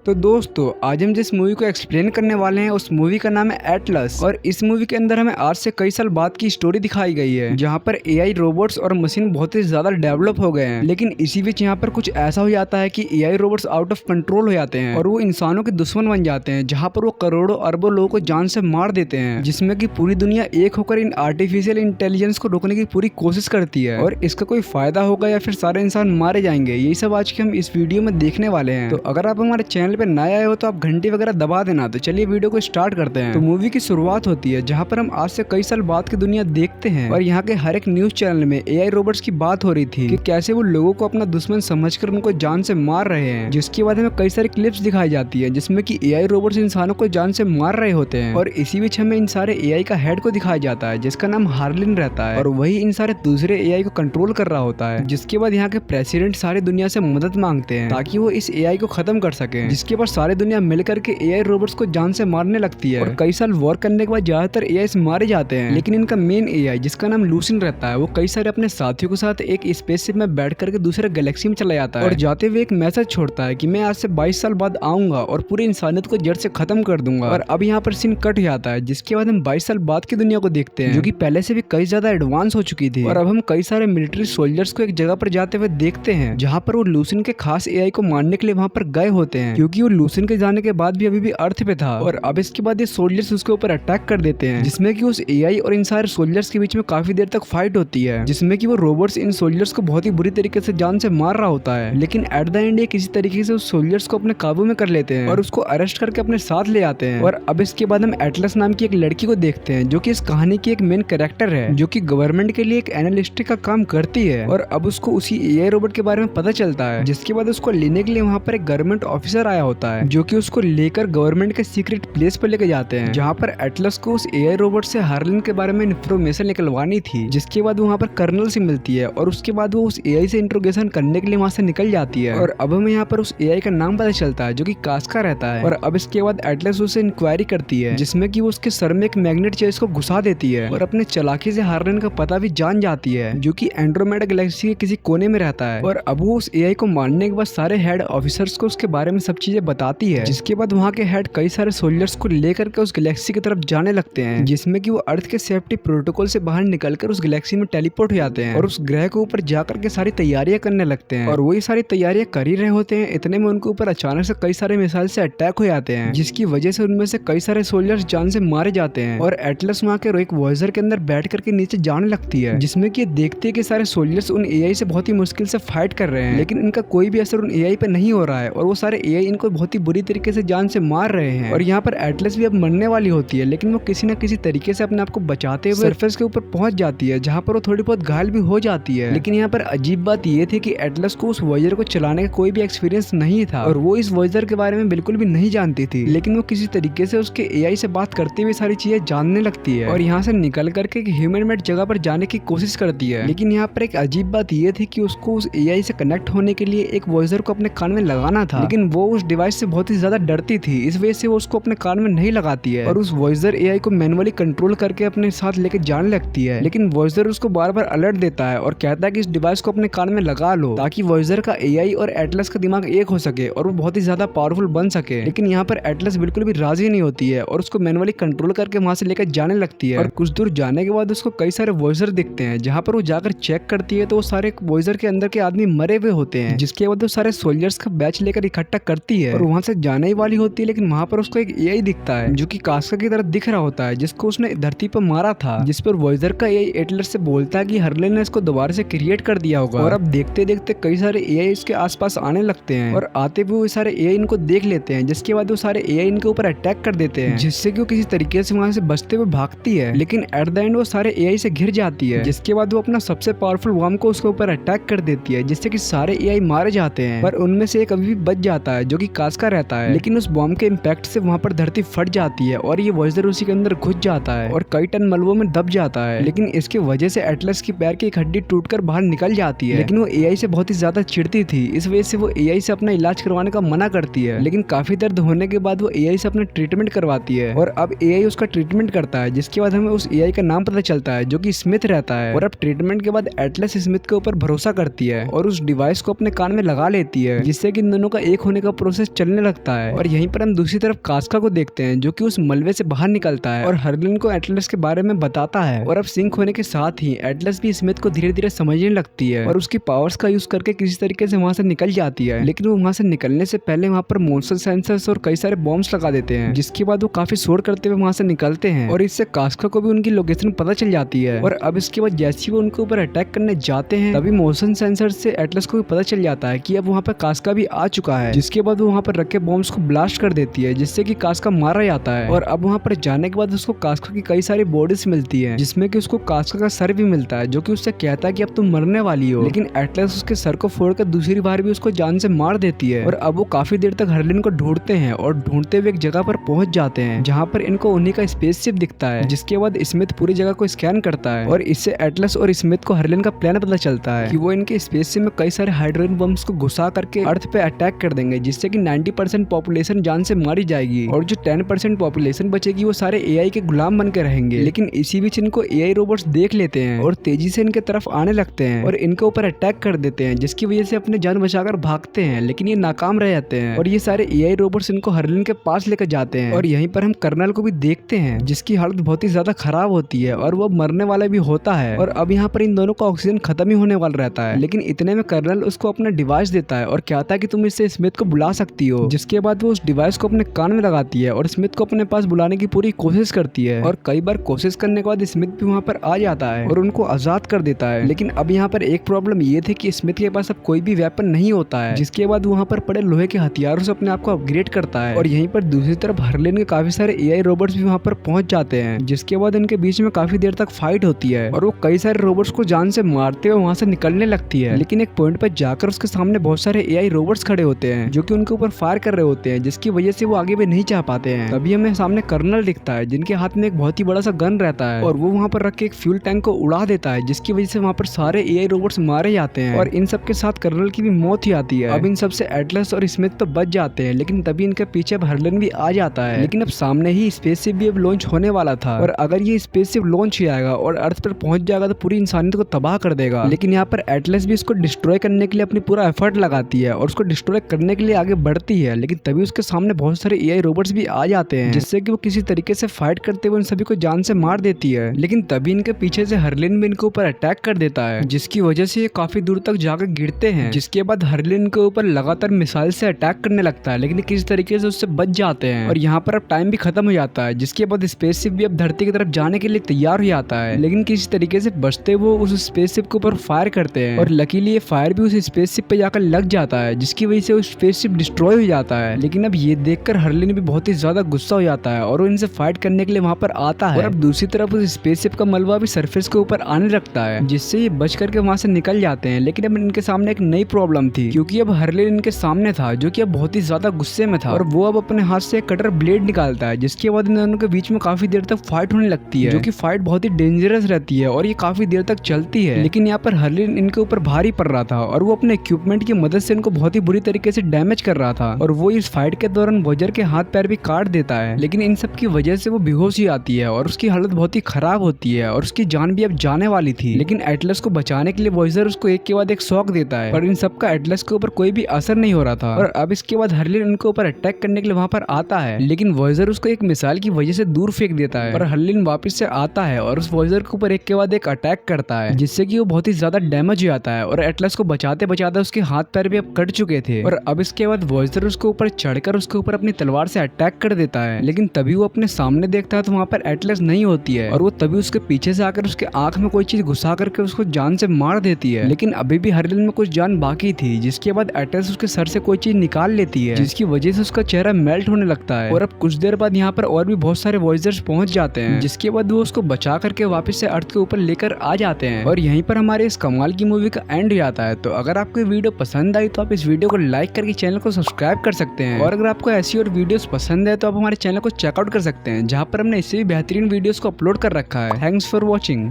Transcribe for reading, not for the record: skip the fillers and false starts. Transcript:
तो दोस्तों आज हम जिस मूवी को एक्सप्लेन करने वाले हैं उस मूवी का नाम है एटलस। और इस मूवी के अंदर हमें आज से कई साल बाद की स्टोरी दिखाई गई है जहां पर एआई रोबोट्स और मशीन बहुत ही ज्यादा डेवलप हो गए हैं। लेकिन इसी बीच यहाँ पर कुछ ऐसा हो जाता है कि AI robots out of control हो जाते हैं और वो इंसानों के दुश्मन बन जाते हैं, जहाँ पर वो करोड़ों अरबों लोगों को जान से मार देते हैं, जिसमें कि पूरी दुनिया एक होकर इन आर्टिफिशियल इंटेलिजेंस को रोकने की पूरी कोशिश करती है। और इसका कोई फायदा होगा या फिर सारे इंसान मारे जाएंगे, यही सब आज के हम इस वीडियो में देखने वाले हैं। तो अगर आप हमारे चैनल पे नए आए हो तो आप घंटी वगैरह दबा देना। तो चलिए वीडियो को स्टार्ट करते हैं। तो मूवी की शुरुआत होती है जहाँ पर हम आज से कई साल बाद की दुनिया देखते हैं और यहाँ के हर एक न्यूज चैनल में एआई रोबोट्स की बात हो रही थी कि कैसे वो लोगों को अपना दुश्मन समझकर उनको जान से मार रहे हैं। जिसके बाद हमें कई सारी क्लिप्स दिखाई जाती है जिसमें कि एआई रोबोट्स इंसानों को जान से मार रहे होते हैं। और इसी बीच हमें इन सारे एआई का हेड को दिखाया जाता है जिसका नाम हार्लिन रहता है और वही इन सारे दूसरे एआई को कंट्रोल कर रहा होता है। जिसके बाद यहाँ के प्रेसिडेंट सारी दुनिया से मदद मांगते हैं ताकि वो इस एआई को खत्म कर सके। जिसके बाद सारी दुनिया मिलकर के एआई रोबोट्स को जान से मारने लगती है और कई साल वॉर करने के बाद ज्यादातर एआई मारे जाते हैं। लेकिन इनका मेन एआई जिसका नाम लूसिन रहता है वो कई सारे अपने साथियों के साथ एक स्पेसशिप में बैठ करके दूसरे गैलेक्सी में चला जाता है और जाते हुए एक मैसेज छोड़ता है कि मैं आज से 22 साल बाद आऊंगा और पूरी इंसानियत को जड़ से खत्म कर दूंगा। और अब यहाँ पर सीन कट जाता है जिसके बाद हम 22 साल बाद की दुनिया को देखते हैं जो कि पहले से भी कई ज्यादा एडवांस हो चुकी थी। और अब हम कई सारे मिलिट्री सोल्जर्स को एक जगह पर जाते हुए देखते हैं जहाँ पर वो लूसिन के खास एआई को मारने के लिए वहाँ पर गए होते हैं, क्योंकि वो लूसिन के जाने के बाद भी अभी भी अर्थ पे था। और अब इसके बाद ये सोल्जर्स उसके ऊपर अटैक कर देते हैं जिसमें कि उस एआई और इन सारे सोल्जर्स के बीच में काफी देर तक फाइट होती है, जिसमें कि वो रोबोट्स इन सोल्जर्स को बहुत ही बुरी तरीके से जान से मार रहा होता है। लेकिन एट द एंड ये किसी तरीके से उस सोल्जर्स को अपने काबू में कर लेते हैं और उसको अरेस्ट करके अपने साथ ले आते हैं। और अब इसके बाद हम एटलस नाम की एक लड़की को देखते हैं जो कि इस कहानी की एक मेन कैरेक्टर है, जो कि गवर्नमेंट के लिए एक एनालिस्ट का काम करती है। और अब उसको उसी एआई रोबोट के बारे में पता चलता है, जिसके बाद उसको लेने के लिए वहाँ पर एक गवर्नमेंट ऑफिसर आया होता है जो कि उसको लेकर गवर्नमेंट के सीक्रेट प्लेस पर लेके जाते हैं जहाँ पर एटलस को उस एआई रोबोट से हार्लिन के बारे में इंफॉर्मेशन निकलवानी थी। जिसके बाद वहाँ पर कर्नल से मिलती है और उसके बाद वो उस एआई से इंट्रोगेशन करने के लिए वहाँ से निकल जाती है। और अब हमें यहाँ पर उस एआई का नाम पता चलता है जो कि कास्का रहता है। और अब इसके बाद एटलस उसे इंक्वायरी करती है जिसमें कि वो उसके सर में एक मैग्नेट चेस को घुसा देती है और अपने चालाकी से हार्लिन का पता भी जान जाती है जो कि एंड्रोमेडा गैलेक्सी के किसी कोने में रहता है। और अब वो उस एआई को मारने के बाद सारे हेड ऑफिसर्स को उसके बारे में सब चीजें बताती है। जिसके बाद वहाँ के हेड कई सारे सोल्जर्स को लेकर के उस गैलेक्सी की तरफ जाने लगते हैं, जिसमें कि वो अर्थ के सेफ्टी प्रोटोकॉल से बाहर निकलकर उस गैलेक्सी में टेलीपोर्ट हो जाते हैं और उस ग्रह के ऊपर जाकर के सारी तैयारियां करने लगते हैं। और वही सारी तैयारियां कर ही रहे होते हैं, इतने में उनके ऊपर अचानक से कई सारे मिसाइल से अटैक हो जाते हैं, जिसकी वजह से उनमें से कई सारे सोल्जर्स जान से मारे जाते हैं। और एटलस वहाँ के एक वॉयजर के अंदर बैठ करके नीचे जाने लगती है, जिसमें कि देखते हैं कि सारे सोल्जर्स उन एआई से बहुत ही मुश्किल से फाइट कर रहे हैं, लेकिन इनका कोई भी असर उन एआई पे नहीं हो रहा है और वो सारे एआई इनको बहुत ही बुरी तरीके से जान से मार रहे हैं। और यहाँ पर एटलस भी अब मरने वाली होती है, लेकिन वो किसी न किसी तरीके से अपने आप को बचाते हुए सरफेस के ऊपर पहुंच जाती है जहाँ पर वो थोड़ी बहुत घायल भी हो जाती है। लेकिन यहाँ पर अजीब बात ये थी कि एटलस को उस वॉयजर को चलाने का कोई भी एक्सपीरियंस नहीं था और वो इस वॉयजर के बारे में बिल्कुल भी नहीं जानती थी। लेकिन वो किसी तरीके से उसके एआई से बात करते हुए सारी चीजें जानने लगती है और यहाँ से निकल करके ह्यूमन मेड जगह पर जाने की कोशिश करती है। लेकिन यहाँ पर एक अजीब बात ये थी कि उसको उस एआई से कनेक्ट होने के लिए एक वॉयजर को अपने कान में लगाना था, लेकिन वो उस डिवाइस से बहुत ही ज्यादा डरती थी, इस वजह से वो उसको अपने कान में नहीं लगाती है और उस वॉयजर एआई को मैनुअली कंट्रोल करके अपने साथ लेके जाने लगती है। लेकिन वॉयजर उसको बार बार अलर्ट देता है और कहता है कि इस डिवाइस को अपने कान में लगा लो ताकि वॉयजर का एआई और एटलस का दिमाग एक हो सके और वो बहुत ही ज्यादा पावरफुल बन सके। लेकिन यहाँ पर एटलस बिल्कुल भी राजी नहीं होती है और उसको मैनुअली कंट्रोल करके वहां से लेकर जाने लगती है। और कुछ दूर जाने के बाद उसको कई सारे वॉयजर दिखते हैं, जहाँ पर वो जाकर चेक करती है तो वो सारे वॉयजर के अंदर के आदमी मरे हुए होते हैं। जिसके बाद वो सारे सोल्जर्स का बैच लेकर इकट्ठा करती है और वहां से जाने ही वाली होती है, लेकिन वहां पर उसको एक एआई दिखता है जो कि कास्का की तरह दिख रहा होता है, जिसको उसने धरती पर मारा था। जिस पर वॉयजर का एआई एटलस से बोलता है कि हार्लिन ने इसको दोबारा से क्रिएट कर दिया होगा। और अब देखते देखते कई सारे एआई इसके आसपास आने लगते हैं और आते हुए वो सारे एआई इनको देख लेते हैं, जिसके बाद वो सारे एआई इनके ऊपर अटैक कर देते हैं, जिससे कि वो किसी तरीके से वहां से बचते हुए भागती है। लेकिन एट द एंड वो सारे एआई से घिर जाती है, जिसके बाद वो अपना सबसे पावरफुल बम को उसके ऊपर अटैक कर देती है, जिससे कि सारे एआई मारे जाते हैं। पर उनमें से एक अभी भी बच जाता है जो कि कास्का रहता है, लेकिन उस बम के इम्पैक्ट से वहां पर धरती फट जाती है और ये वॉयजर उसी के अंदर घुस जाता है और कई टन मलबों में दब जाता है। लेकिन इसके वजह से एटलस की पैर की एक हड्डी टूटकर बाहर निकल जाती है। लेकिन वो एआई से बहुत ही ज्यादा चिढ़ती थी, इस वजह से वो एआई से अपना इलाज करवाने का मना करती है। लेकिन काफी दर्द होने के बाद वो एआई से अपना ट्रीटमेंट करवाती है और अब एआई उसका ट्रीटमेंट करता है, जिसके बाद हमें उस एआई का नाम पता चलता है जो कि स्मिथ रहता है। और अब ट्रीटमेंट के बाद एटलस स्मिथ के ऊपर भरोसा करती है और उस डिवाइस को अपने कान में लगा लेती है, जिससे कि इन दोनों का एक होने का प्रोसेस चलने लगता है। और यहीं पर हम दूसरी तरफ कास्का को देखते हैं जो कि उस मलबे से बाहर निकलता है और हर्लिन को एटलस के बारे में बताता है। और अब सिंक होने के साथ ही एटलस भी स्मिथ को धीरे धीरे समझने लगती है और उसकी पावर्स का यूज करके किसी तरीके से वहां से निकल जाती है। लेकिन वो वहां से निकलने से पहले वहां पर मोशन सेंसर्स और कई सारे बॉम्ब्स लगा देते हैं, जिसके बाद वो काफी शोर करते हुए वहां से निकलते हैं और इससे कास्का को भी उनकी लोकेशन पता चल जाती है। और अब इसके बाद जैसे ही वो उनके ऊपर अटैक करने जाते हैं तभी मोशन सेंसर से एटलस को भी पता चल जाता है कि अब वहां पर कास्का भी आ चुका है, जिसके बाद वो वहां पर रखे बॉम्ब्स को ब्लास्ट कर देती है, जिससे कि कास्का मारा जाता है। और अब वहां पर जाने के बाद उसको कास्का की कई सारी बॉडीज मिलती है, जिसमें कि उसको कास्का का सर भी मिलता है, जो कि उससे कहता है कि अब तुम मरने वाली हो। लेकिन एटलस उसके सर को फोड़कर दूसरी बार भी उसको जान से मार देती है। और अब वो काफी देर तक हर्लिन को ढूंढते हैं और ढूंढते हुए एक जगह पर पहुंच जाते हैं जहां पर इनको उन्हीं का स्पेसशिप दिखता है, जिसके बाद स्मिथ पूरी जगह को स्कैन करता है और इससे एटलस और स्मिथ को हर्लिन का प्लान पता चलता है कि वो इनके स्पेसशिप में कई सारे हाइड्रोजन बम्स को घुसा करके अर्थ पे अटैक कर देंगे, जिससे कि 90% पॉपुलेशन जान से मारी जाएगी और जो 10% पॉपुलेशन बचेगी वो सारे एआई के गुलाम बन के रहेंगे। लेकिन इसी बीच इनको एआई रोबोट्स देख लेते हैं और तेजी से इनके तरफ आने लगते हैं और इनके ऊपर अटैक कर देते हैं, जिसकी वजह से अपने जान बचाकर भागते हैं, लेकिन ये नाकाम रह जाते हैं और ये सारे एआई रोबोट्स इनको हर्लिन के पास लेकर जाते हैं। और यहीं पर हम कर्नल को भी देखते हैं जिसकी हालत बहुत ही ज्यादा खराब होती है और वो मरने वाला भी होता है। और अब यहाँ पर इन दोनों का ऑक्सीजन खत्म ही होने वाला रहता है, लेकिन इतने में कर्नल उसको अपना डिवाइस देता है और कहता है कि तुम इससे स्मिथ को बुला सकती हो, जिसके बाद वो उस डिवाइस को अपने कान में लगाती है और स्मिथ को अपने पास बुलाने की पूरी कोशिश करती है। और कई बार कोशिश करने के बाद स्मिथ भी वहाँ पर आ जाता है और उनको आजाद कर देता है। लेकिन अब यहाँ पर एक प्रॉब्लम ये थी कि स्मिथ के पास अब कोई भी वेपन नहीं होता है, जिसके बाद वहाँ पर पड़े लोहे के हथियारों से अपने आप को अपग्रेड करता है। और यहीं पर दूसरी तरफ हर्लिन के काफी सारे एआई रोबोट्स भी वहाँ पर पहुंच जाते हैं, जिसके बाद इनके बीच में काफी देर तक फाइट होती है और वो कई सारे रोबोट्स को जान से मारते हुए वहाँ से निकलने लगती है। लेकिन एक पॉइंट पर जाकर उसके सामने बहुत सारे एआई रोबोट्स खड़े होते हैं जो कि उनके ऊपर फायर कर रहे होते हैं, जिसकी वजह से वो आगे भी नहीं जा पाते हैं। तभी हमें सामने कर्नल दिखता है जिनके हाथ में एक बहुत ही बड़ा सा गन रहता है और वो वहाँ पर रख के एक फ्यूल टैंक को उड़ा देता है, जिसकी वजह से वहाँ पर सारे एआई रोबोट्स मारे जाते हैं और इन सब के साथ कर्नल की भी मौत ही आती है। अब इन सबसे एटलस और स्मिथ तो बच जाते हैं, लेकिन तभी इनके पीछे हर्लिन भी आ जाता है। लेकिन अब सामने ही स्पेसशिप भी अब लॉन्च होने वाला था और अगर ये स्पेसशिप लॉन्च ही आएगा और अर्थ पर पहुंच जाएगा तो पूरी इंसानियत को तबाह कर देगा। लेकिन यहाँ पर एटलस भी इसको डिस्ट्रॉय करने के लिए अपनी पूरा एफर्ट लगाती है और उसको डिस्ट्रॉय करने के लिए आगे बढ़ती है, लेकिन तभी उसके सामने बहुत सारे एआई रोबोट्स भी आ जाते हैं, जिससे कि वो किसी तरीके से फाइट करते हुए उन सभी को जान से मार देती है। लेकिन तभी इनके पीछे से हर्लिन भी इनके ऊपर अटैक कर देता है, जिसकी वजह से ये काफी दूर तक जाकर गिरते हैं, जिसके बाद हर्लिन के ऊपर लगातार मिसाइल से अटैक करने लगता है, लेकिन किसी तरीके से उससे बच जाते हैं। और यहाँ पर अब टाइम भी खत्म हो जाता है, जिसके बाद स्पेसशिप भी अब धरती की तरफ जाने के लिए तैयार हो जाता है, लेकिन किसी तरीके से बचते वो उस स्पेसशिप के ऊपर फायर करते हैं और लकीली ये फायर भी उस स्पेसशिप पे जाकर लग जाता है, जिसकी वजह से वो स्पेसशिप डिस्ट्रॉय हो जाता है। लेकिन अब ये देखकर हर्लिन भी बहुत ही ज्यादा गुस्सा हो जाता है और वो इनसे फाइट करने के लिए वहाँ पर आता है। और अब दूसरी तरफ उस स्पेसशिप का मलबा भी सरफेस के ऊपर आने लगता है, जिससे ये बच करके वहाँ से निकल जाते हैं। लेकिन अब इनके सामने एक नई प्रॉब्लम थी, क्योंकि अब हर्लिन इनके सामने था जो कि अब बहुत ही ज्यादा गुस्से में था और वो अब अपने हाथ से कटर ब्लेड निकालता है, जिसके बाद इन दोनों के बीच में काफी देर तक फाइट होने लगती है, जो कि फाइट बहुत ही डेंजरस रहती है और ये काफी देर तक चलती है। लेकिन यहाँ पर हर्लिन इनके ऊपर भारी पड़ रहा था और वो अपने इक्विपमेंट की मदद से इनको बहुत ही बुरी तरीके से डैमेज कर रहा था और वो इस फाइट के दौरान वॉजर के हाथ पैर भी काट देता है। लेकिन इन सब की वजह से वो बेहोश ही आती है और उसकी हालत बहुत ही खराब होती है और उसकी जान भी अब जाने वाली थी। लेकिन एटलस को बचाने के लिए वॉजर उसको एक के बाद एक शॉक देता है, पर इन सब का एटलस के ऊपर कोई भी असर नहीं हो रहा था। और अब इसके बाद हर्लिन उनके ऊपर अटैक करने के लिए वहाँ पर आता है, लेकिन वॉजर उसको एक मिसाइल की वजह से दूर फेंक देता है और हर्लिन वापस से आता है और उस वॉजर के ऊपर एक के बाद एक अटैक करता है, जिससे कि वो बहुत ही ज्यादा डैमेज हो जाता है और एटलस को बचाते बचाते उसके हाथ पैर भी अब कट चुके थे। और अब इसके बाद वॉजर उसके ऊपर चढ़कर उसके ऊपर अपनी तलवार से अटैक कर देता है, लेकिन तभी वो अपने सामने देखता है तो वहाँ पर एटलस नहीं होती है और वो तभी उसके पीछे से आकर उसके आंख में कोई चीज घुसा करके उसको जान से मार देती है। लेकिन अभी भी हर्लिन में कुछ जान बाकी थी, जिसके बाद एटलस उसके सर से कोई चीज निकाल लेती है, जिसकी वजह से उसका चेहरा मेल्ट होने लगता है। और अब कुछ देर बाद यहाँ पर और भी बहुत सारे वॉयजर्स पहुंच जाते हैं, जिसके बाद वो उसको बचा करके वापस से अर्थ के ऊपर लेकर आ जाते हैं और यहीं पर हमारे इस कमाल की मूवी का एंड हो जाता है। तो अगर आपको वीडियो पसंद आई तो आप इस वीडियो को लाइक करके चैनल को सब्सक्राइब कर सकते हैं और अगर आपको ऐसी और वीडियोस पसंद है तो आप हमारे चैनल को चेकआउट कर सकते हैं, जहाँ पर हमने इससे भी बेहतरीन वीडियोस को अपलोड कर रखा है। Thanks for watching.